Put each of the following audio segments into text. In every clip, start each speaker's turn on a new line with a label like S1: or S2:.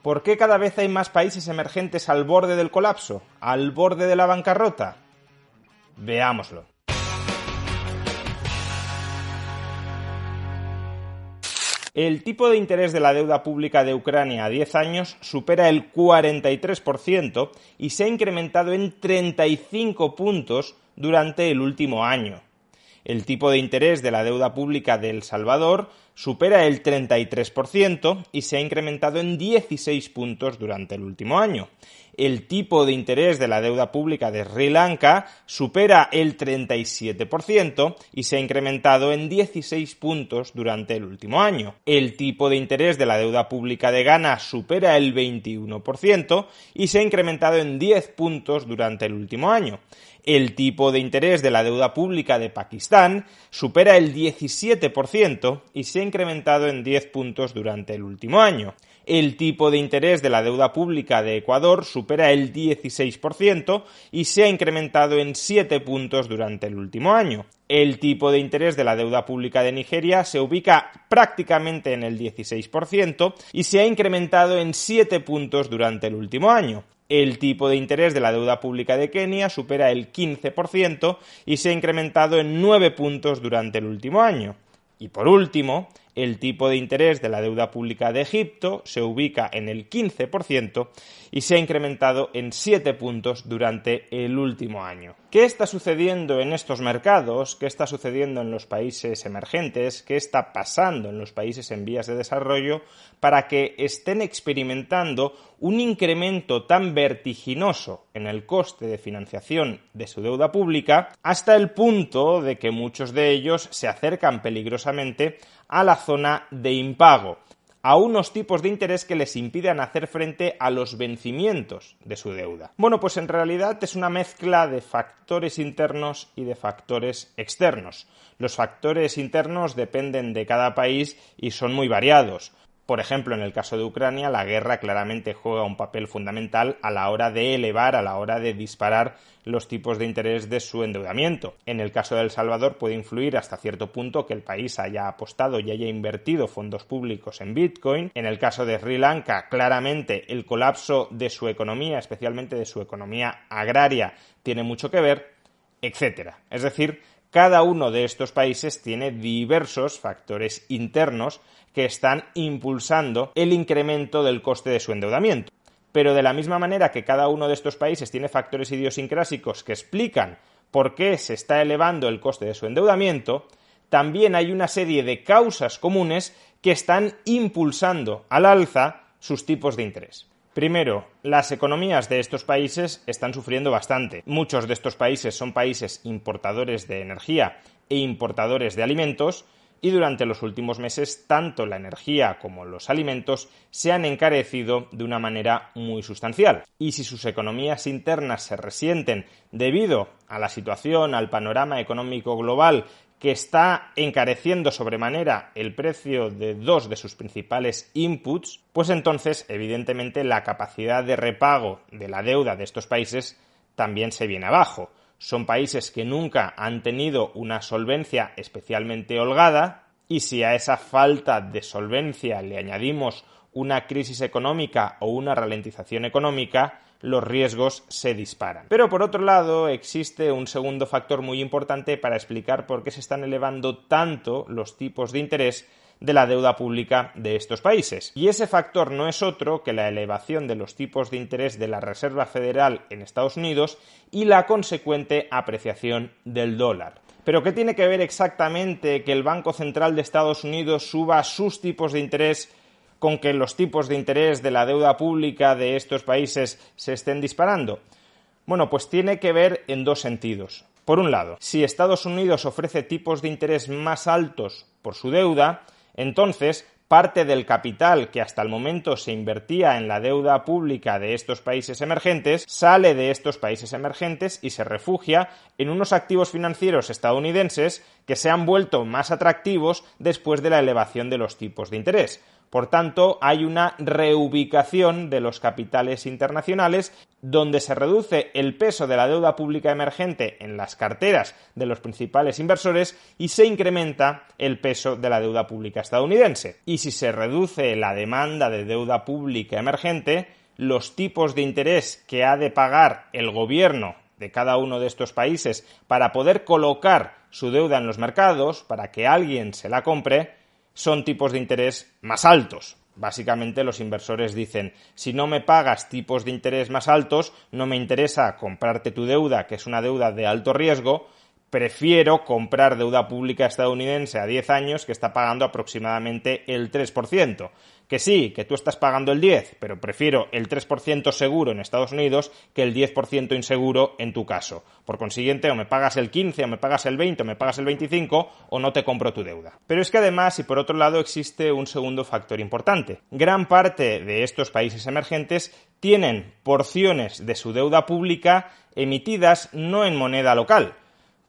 S1: ¿Por qué cada vez hay más países emergentes al borde del colapso, al borde de la bancarrota? Veámoslo. El tipo de interés de la deuda pública de Ucrania a 10 años supera el 43% y se ha incrementado en 35 puntos durante el último año. El tipo de interés de la deuda pública de El Salvador supera el 33% y se ha incrementado en 16 puntos durante el último año. El tipo de interés de la deuda pública de Sri Lanka supera el 37% y se ha incrementado en 16 puntos durante el último año. El tipo de interés de la deuda pública de Ghana supera el 21% y se ha incrementado en 10 puntos durante el último año. El tipo de interés de la deuda pública de Pakistán supera el 17% y se ha incrementado en 10 puntos durante el último año. El tipo de interés de la deuda pública de Ecuador supera el 16% y se ha incrementado en 7 puntos durante el último año. El tipo de interés de la deuda pública de Nigeria se ubica prácticamente en el 16% y se ha incrementado en 7 puntos durante el último año. El tipo de interés de la deuda pública de Kenia supera el 15% y se ha incrementado en 9 puntos durante el último año. Y por último, el tipo de interés de la deuda pública de Egipto se ubica en el 15% y se ha incrementado en 7 puntos durante el último año. ¿Qué está sucediendo en estos mercados? ¿Qué está sucediendo en los países emergentes? ¿Qué está pasando en los países en vías de desarrollo para que estén experimentando un incremento tan vertiginoso en el coste de financiación de su deuda pública hasta el punto de que muchos de ellos se acercan peligrosamente a la zona de impago, a unos tipos de interés que les impidan hacer frente a los vencimientos de su deuda? Bueno, pues en realidad es una mezcla de factores internos y de factores externos. Los factores internos dependen de cada país y son muy variados. Por ejemplo, en el caso de Ucrania, la guerra claramente juega un papel fundamental a la hora de elevar, a la hora de disparar los tipos de interés de su endeudamiento. En el caso de El Salvador puede influir hasta cierto punto que el país haya apostado y haya invertido fondos públicos en Bitcoin. En el caso de Sri Lanka, claramente el colapso de su economía, especialmente de su economía agraria, tiene mucho que ver, etcétera. Es decir, cada uno de estos países tiene diversos factores internos que están impulsando el incremento del coste de su endeudamiento. Pero de la misma manera que cada uno de estos países tiene factores idiosincrásicos que explican por qué se está elevando el coste de su endeudamiento, también hay una serie de causas comunes que están impulsando al alza sus tipos de interés. Primero, las economías de estos países están sufriendo bastante. Muchos de estos países son países importadores de energía e importadores de alimentos, y durante los últimos meses tanto la energía como los alimentos se han encarecido de una manera muy sustancial. Y si sus economías internas se resienten debido a la situación, al panorama económico global que está encareciendo sobremanera el precio de dos de sus principales inputs, pues entonces, evidentemente, la capacidad de repago de la deuda de estos países también se viene abajo. Son países que nunca han tenido una solvencia especialmente holgada, y si a esa falta de solvencia le añadimos una crisis económica o una ralentización económica, los riesgos se disparan. Pero por otro lado, existe un segundo factor muy importante para explicar por qué se están elevando tanto los tipos de interés de la deuda pública de estos países. Y ese factor no es otro que la elevación de los tipos de interés de la Reserva Federal en Estados Unidos y la consecuente apreciación del dólar. ¿Pero qué tiene que ver exactamente que el Banco Central de Estados Unidos suba sus tipos de interés con que los tipos de interés de la deuda pública de estos países se estén disparando? Bueno, pues tiene que ver en dos sentidos. Por un lado, si Estados Unidos ofrece tipos de interés más altos por su deuda, entonces parte del capital que hasta el momento se invertía en la deuda pública de estos países emergentes sale de estos países emergentes y se refugia en unos activos financieros estadounidenses que se han vuelto más atractivos después de la elevación de los tipos de interés. Por tanto, hay una reubicación de los capitales internacionales donde se reduce el peso de la deuda pública emergente en las carteras de los principales inversores y se incrementa el peso de la deuda pública estadounidense. Y si se reduce la demanda de deuda pública emergente, los tipos de interés que ha de pagar el gobierno de cada uno de estos países para poder colocar su deuda en los mercados, para que alguien se la compre, son tipos de interés más altos. Básicamente los inversores dicen, si no me pagas tipos de interés más altos, no me interesa comprarte tu deuda, que es una deuda de alto riesgo, prefiero comprar deuda pública estadounidense a 10 años que está pagando aproximadamente el 3%. Que sí, que tú estás pagando el 10%, pero prefiero el 3% seguro en Estados Unidos que el 10% inseguro en tu caso. Por consiguiente, o me pagas el 15%, o me pagas el 20%, o me pagas el 25%, o no te compro tu deuda. Pero es que además, y por otro lado, existe un segundo factor importante. Gran parte de estos países emergentes tienen porciones de su deuda pública emitidas no en moneda local,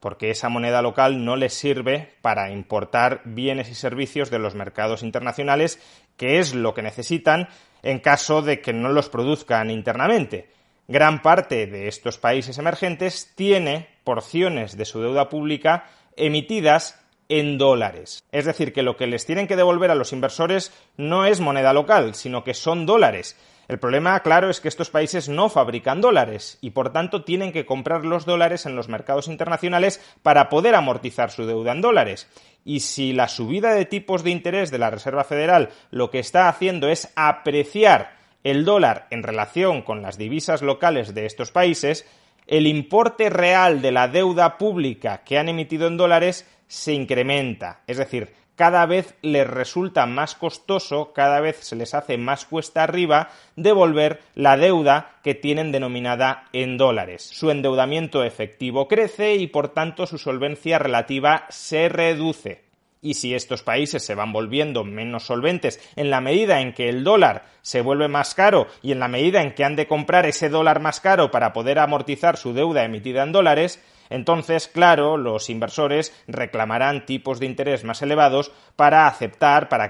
S1: porque esa moneda local no les sirve para importar bienes y servicios de los mercados internacionales, que es lo que necesitan en caso de que no los produzcan internamente. Gran parte de estos países emergentes tiene porciones de su deuda pública emitidas en dólares. Es decir, que lo que les tienen que devolver a los inversores no es moneda local, sino que son dólares. El problema, claro, es que estos países no fabrican dólares y, por tanto, tienen que comprar los dólares en los mercados internacionales para poder amortizar su deuda en dólares. Y si la subida de tipos de interés de la Reserva Federal lo que está haciendo es apreciar el dólar en relación con las divisas locales de estos países, el importe real de la deuda pública que han emitido en dólares se incrementa. Es decir, cada vez les resulta más costoso, cada vez se les hace más cuesta arriba devolver la deuda que tienen denominada en dólares. Su endeudamiento efectivo crece y, por tanto, su solvencia relativa se reduce. Y si estos países se van volviendo menos solventes en la medida en que el dólar se vuelve más caro y en la medida en que han de comprar ese dólar más caro para poder amortizar su deuda emitida en dólares, entonces, claro, los inversores reclamarán tipos de interés más elevados para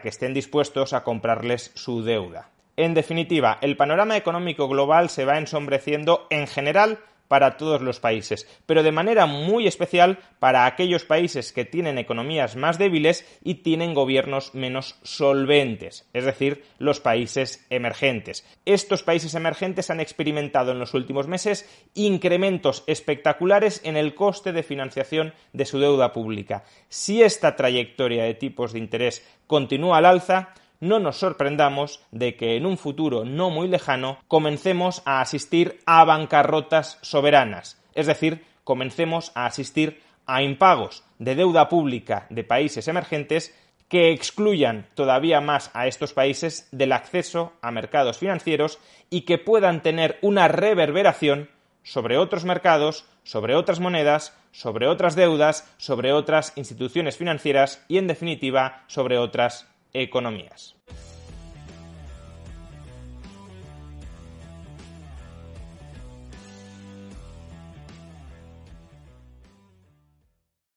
S1: que estén dispuestos a comprarles su deuda. En definitiva, el panorama económico global se va ensombreciendo en general para todos los países, pero de manera muy especial para aquellos países que tienen economías más débiles y tienen gobiernos menos solventes, es decir, los países emergentes. Estos países emergentes han experimentado en los últimos meses incrementos espectaculares en el coste de financiación de su deuda pública. Si esta trayectoria de tipos de interés continúa al alza, no nos sorprendamos de que en un futuro no muy lejano comencemos a asistir a bancarrotas soberanas, es decir, comencemos a asistir a impagos de deuda pública de países emergentes que excluyan todavía más a estos países del acceso a mercados financieros y que puedan tener una reverberación sobre otros mercados, sobre otras monedas, sobre otras deudas, sobre otras instituciones financieras y, en definitiva, sobre otras economías.